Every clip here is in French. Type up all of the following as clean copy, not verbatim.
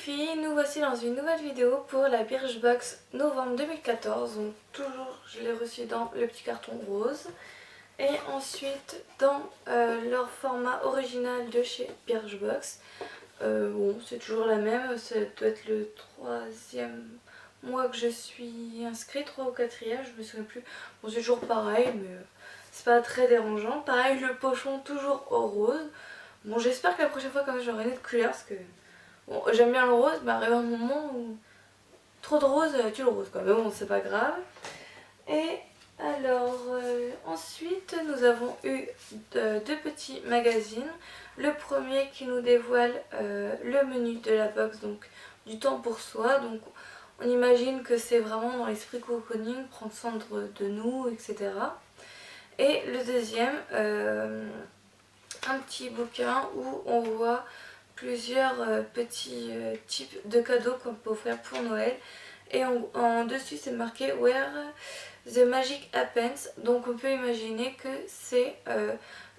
filles, nous voici dans une nouvelle vidéo pour la Birchbox novembre 2014. Donc toujours je l'ai reçu dans le petit carton rose. Et ensuite dans leur format original de chez Birchbox. Bon, c'est toujours la même, ça doit être le troisième mois que je suis inscrite, 3 ou 4e, je me souviens plus. Bon, c'est toujours pareil, mais c'est pas très dérangeant. Pareil, le pochon toujours au rose. Bon, j'espère que la prochaine fois, quand même, j'aurai une autre couleur parce que bon, j'aime bien le rose, mais arrive un moment où trop de rose, tu le rose quoi. Mais bon, c'est pas grave. Et alors, ensuite, nous avons eu deux petits magazines. Le premier qui nous dévoile le menu de la box, donc du temps pour soi. Donc, on imagine que c'est vraiment dans l'esprit cocooning, prendre soin de nous, etc. Et le deuxième, un petit bouquin où on voit plusieurs petits types de cadeaux qu'on peut offrir pour Noël. Et en dessus c'est marqué Where the Magic Happens. Donc on peut imaginer que c'est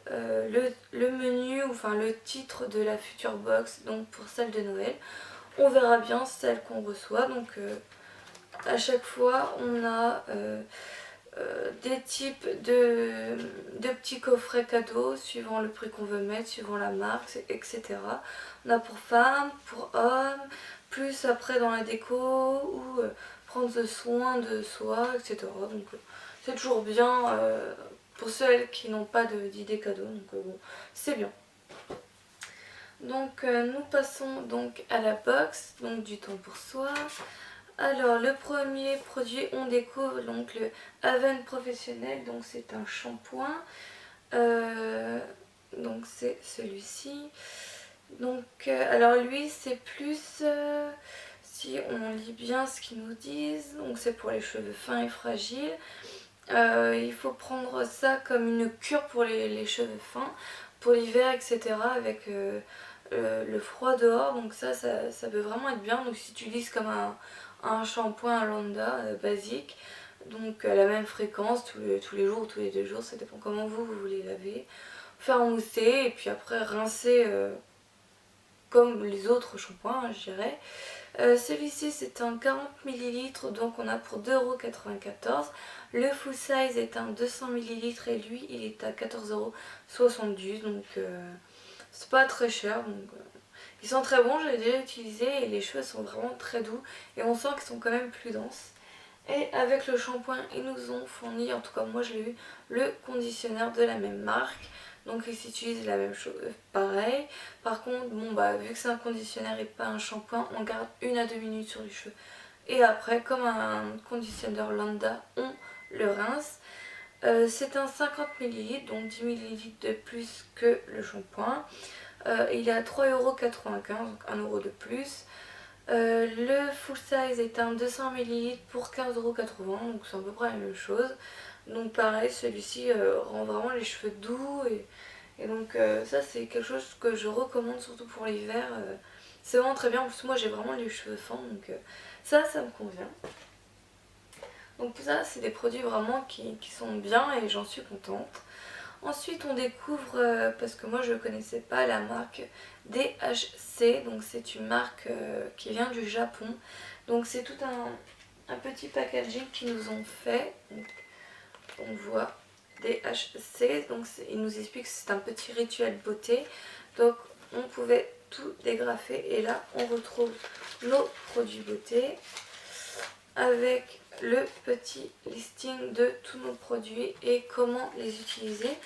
le menu, enfin le titre de la future box, donc pour celle de Noël. On verra bien celle qu'on reçoit. Donc à chaque fois on a des types de petits coffrets cadeaux suivant le prix qu'on veut mettre, suivant la marque, etc. On a pour femmes, pour hommes, plus après dans la déco ou prendre soin de soi, etc. Donc c'est toujours bien pour celles qui n'ont pas d'idées cadeaux, donc bon, c'est bien. Donc nous passons donc à la box, donc du temps pour soi. Alors le premier produit, on découvre donc le Haven Professionnel, donc c'est un shampoing, donc c'est celui-ci. Donc alors lui c'est plus, si on lit bien ce qu'ils nous disent, donc c'est pour les cheveux fins et fragiles. Il faut prendre ça comme une cure pour les cheveux fins, pour l'hiver, etc. avec le froid dehors, donc ça peut vraiment être bien. Donc si tu utilises comme un shampoing lambda basique, donc à la même fréquence tous les jours ou tous les 2 jours, ça dépend comment vous voulez laver, faire mousser et puis après rincer comme les autres shampoings, hein, je dirais. Celui-ci c'est un 40 ml, donc on a pour 2,94 €. Le full size est un 200 ml et lui il est à 14,70 €, donc c'est pas très cher. Donc, ils sont très bons, j'ai déjà utilisé et les cheveux sont vraiment très doux et on sent qu'ils sont quand même plus denses. Et avec le shampoing, ils nous ont fourni, en tout cas moi je l'ai eu, le conditionneur de la même marque. Donc ils utilisent la même chose, pareil. Par contre, bon bah vu que c'est un conditionneur et pas un shampoing, on garde 1 à 2 minutes sur les cheveux. Et après, comme un conditionneur lambda, on le rince. C'est un 50 ml, donc 10 ml de plus que le shampoing. Il est à 3,95 €, donc 1 € de plus. Le full size est un 200 ml pour 15,80 €, donc c'est à peu près la même chose. Donc pareil, celui-ci rend vraiment les cheveux doux et donc ça c'est quelque chose que je recommande surtout pour l'hiver. C'est vraiment très bien, en plus moi j'ai vraiment les cheveux fins, donc ça me convient. Donc ça c'est des produits vraiment qui sont bien et j'en suis contente. Ensuite on découvre, parce que moi je ne connaissais pas, la marque DHC, donc c'est une marque qui vient du Japon. Donc c'est tout un petit packaging qu'ils nous ont fait. Donc, on voit DHC, donc ils nous expliquent que c'est un petit rituel beauté. Donc on pouvait tout dégrafer et là on retrouve nos produits beauté avec le petit listing de tous nos produits et comment les utiliser.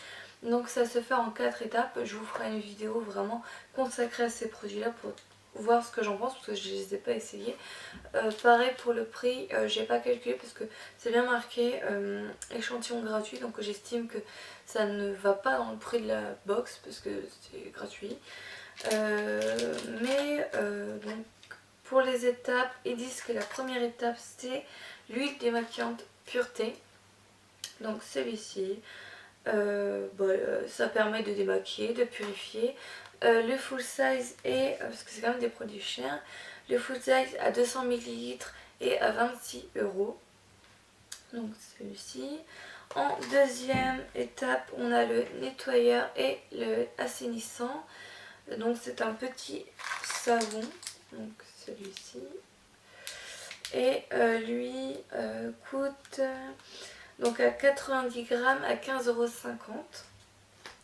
Donc ça se fait en 4 étapes. Je vous ferai une vidéo vraiment consacrée à ces produits là pour voir ce que j'en pense parce que je ne les ai pas essayés. Pareil pour le prix, j'ai pas calculé parce que c'est bien marqué échantillon gratuit, donc j'estime que ça ne va pas dans le prix de la box parce que c'est gratuit. Donc pour les étapes, ils disent que la première étape c'est l'huile démaquillante pureté. Donc celui-ci, ça permet de démaquiller, de purifier. Le full size est, parce que c'est quand même des produits chers, le full size à 200 ml et à 26 €. Donc celui-ci. En deuxième étape, on a le nettoyeur et le assainissant. Donc c'est un petit savon. Donc celui-ci. Et lui coûte donc à 90 grammes à 15,50 €.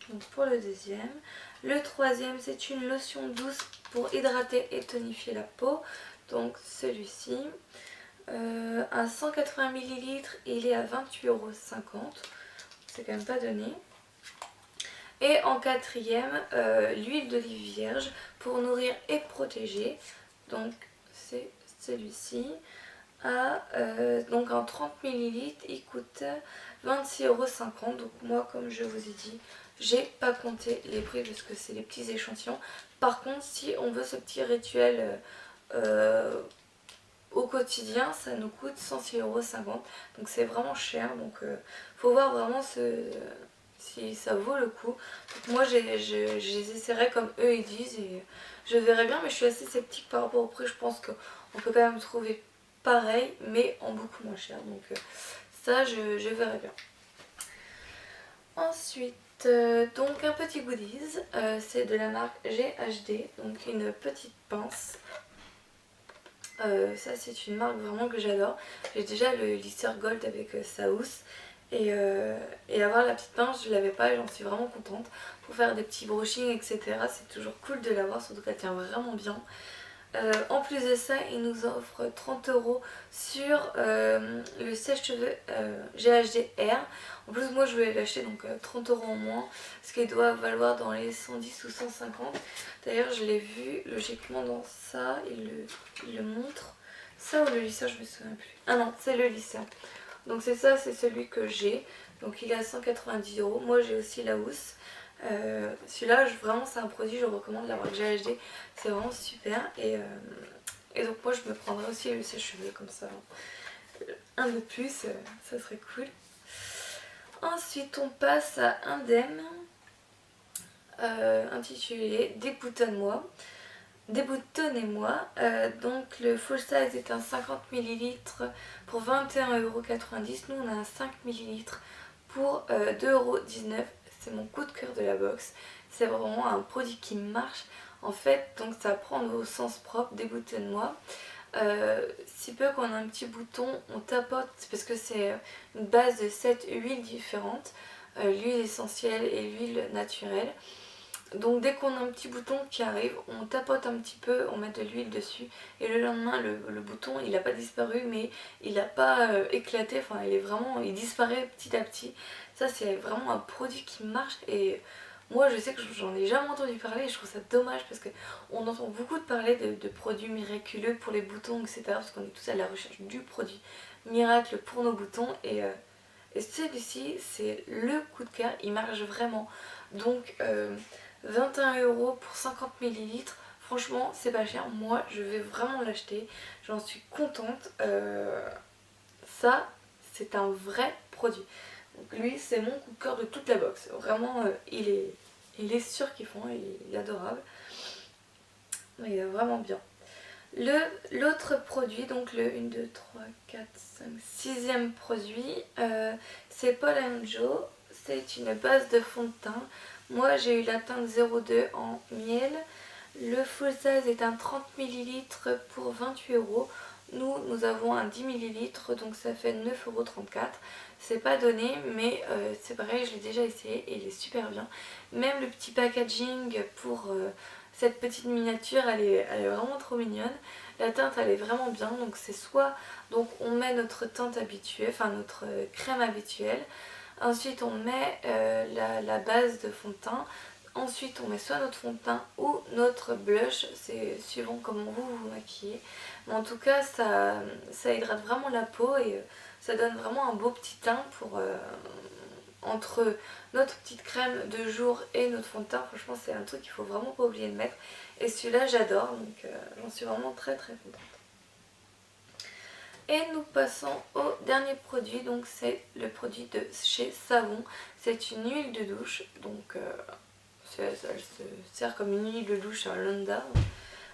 Donc pour le deuxième. Le troisième, c'est une lotion douce pour hydrater et tonifier la peau. Donc celui-ci. À 180 ml, il est à 28,50 €. C'est quand même pas donné. Et en quatrième, l'huile d'olive vierge pour nourrir et protéger. Donc c'est celui-ci. Donc en 30 ml, il coûte 26,50 €. Donc moi, comme je vous ai dit, j'ai pas compté les prix parce que c'est les petits échantillons. Par contre, si on veut ce petit rituel au quotidien, ça nous coûte 106,50 €. Donc c'est vraiment cher. Donc faut voir vraiment si ça vaut le coup. Donc moi je les essaierai comme eux ils disent et je verrai bien, mais je suis assez sceptique par rapport au prix. Je pense qu'on peut quand même trouver pareil mais en beaucoup moins cher. Donc ça je verrai bien. Ensuite donc un petit goodies, c'est de la marque GHD, donc une petite pince. Ça c'est une marque vraiment que j'adore. J'ai déjà le lisseur gold avec sa housse et avoir la petite pince je l'avais pas et j'en suis vraiment contente pour faire des petits brushings etc. C'est toujours cool de l'avoir, surtout qu'elle tient vraiment bien. En plus de ça, il nous offre 30 € sur le sèche-cheveux GHD Air. En plus moi je voulais l'acheter, donc 30 € en moins, ce qui doit valoir dans les 110 ou 150. D'ailleurs je l'ai vu logiquement dans ça, il le montre. Ça ou le lisseur, je me souviens plus. Ah non, c'est le lisseur. Donc c'est ça, c'est celui que j'ai. Donc il est à 190 €. Moi j'ai aussi la housse. Celui-là vraiment c'est un produit, je recommande la marque GHD, c'est vraiment super. Et donc moi je me prendrai aussi le sèche-cheveux comme ça, un de plus, ça serait cool. Ensuite on passe à Indem, intitulé Déboutonne-moi. Déboutonnez-moi. Donc le full size est un 50 ml pour 21,90 €. Nous on a un 5 ml pour 2,19 €. C'est mon coup de cœur de la box. C'est vraiment un produit qui marche. En fait, donc ça prend au sens propre, déboutonne-moi. Si peu qu'on a un petit bouton, on tapote, parce que c'est une base de 7 huiles différentes. L'huile essentielle et l'huile naturelle. Donc dès qu'on a un petit bouton qui arrive, on tapote un petit peu, on met de l'huile dessus et le lendemain le bouton il n'a pas disparu mais il n'a pas éclaté, enfin il disparaît petit à petit. Ça c'est vraiment un produit qui marche et moi je sais que j'en ai jamais entendu parler et je trouve ça dommage parce qu'on entend beaucoup de parler de produits miraculeux pour les boutons etc. Parce qu'on est tous à la recherche du produit miracle pour nos boutons et celui-ci c'est le coup de cœur, il marche vraiment. Donc 21 € pour 50 ml, franchement c'est pas cher, moi je vais vraiment l'acheter, j'en suis contente. Ça c'est un vrai produit. Donc lui c'est mon coup de cœur de toute la box, vraiment il est surkiffant, il est adorable, il est vraiment bien. L'autre produit, donc le 1, 2, 3, 4, 5, 6e produit, c'est Paul & Joe, c'est une base de fond de teint. Moi j'ai eu la teinte 02 en miel. Le full size est un 30 ml pour 28 €. Nous avons un 10 ml, donc ça fait 9,34 €. C'est pas donné, mais c'est pareil, je l'ai déjà essayé et il est super bien. Même le petit packaging pour cette petite miniature, elle est vraiment trop mignonne. La teinte, elle est vraiment bien. Donc c'est soit on met notre teinte habituelle, enfin notre crème habituelle. Ensuite on met la base de fond de teint. Ensuite on met soit notre fond de teint ou notre blush, c'est suivant comment vous vous maquillez. Mais en tout cas ça hydrate vraiment la peau et ça donne vraiment un beau petit teint pour entre notre petite crème de jour et notre fond de teint. Franchement c'est un truc qu'il faut vraiment pas oublier de mettre. Et celui-là j'adore, donc j'en suis vraiment très très contente. Et nous passons au dernier produit, donc c'est le produit de chez Savon. C'est une huile de douche, donc elle se sert comme une huile de douche à Londa.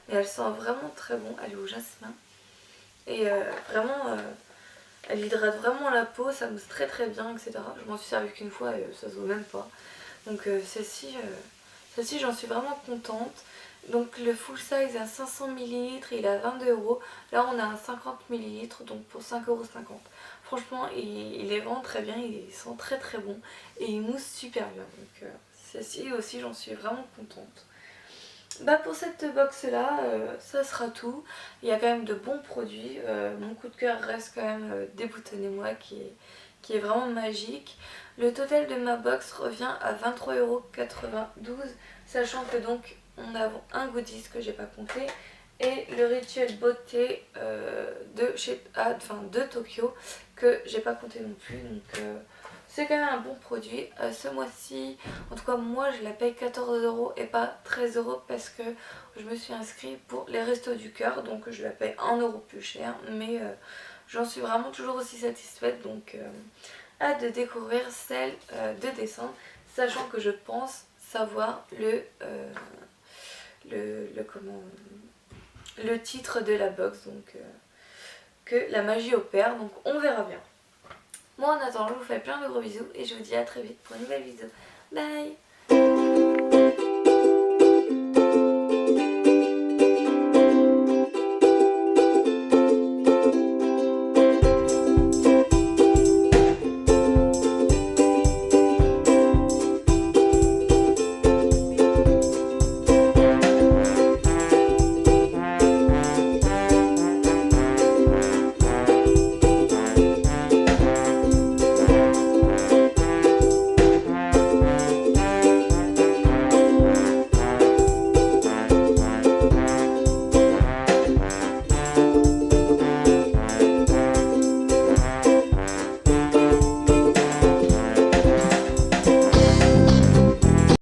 Mais elle sent vraiment très bon, elle est au jasmin. Et vraiment, elle hydrate vraiment la peau, ça mousse très très bien, etc. Je m'en suis servi qu'une fois et ça se voit même pas. Donc celle-ci, Celle-ci j'en suis vraiment contente. Donc le full size à 500 ml, il est à 22 euros. Là on a un 50 ml, donc pour 5,50 €. Franchement il est vraiment très bien, il sent très très bon et il mousse super bien. Donc celle-ci aussi j'en suis vraiment contente. Bah pour cette box là, ça sera tout. Il y a quand même de bons produits. Mon coup de cœur reste quand même Déboutonnez-moi qui est vraiment magique. Le total de ma box revient à 23,92 €, sachant que donc on a un goodies que j'ai pas compté et le rituel beauté de Tokyo que j'ai pas compté non plus. Donc c'est quand même un bon produit. Ce mois-ci, en tout cas moi je la paye 14 € et pas 13 € parce que je me suis inscrite pour les restos du cœur, donc je la paye 1 € plus cher, mais j'en suis vraiment toujours aussi satisfaite. Donc hâte de découvrir celle de décembre, sachant que je pense savoir le titre de la box, donc que la magie opère, donc on verra bien. Moi en attendant je vous fais plein de gros bisous et je vous dis à très vite pour une nouvelle vidéo. Bye.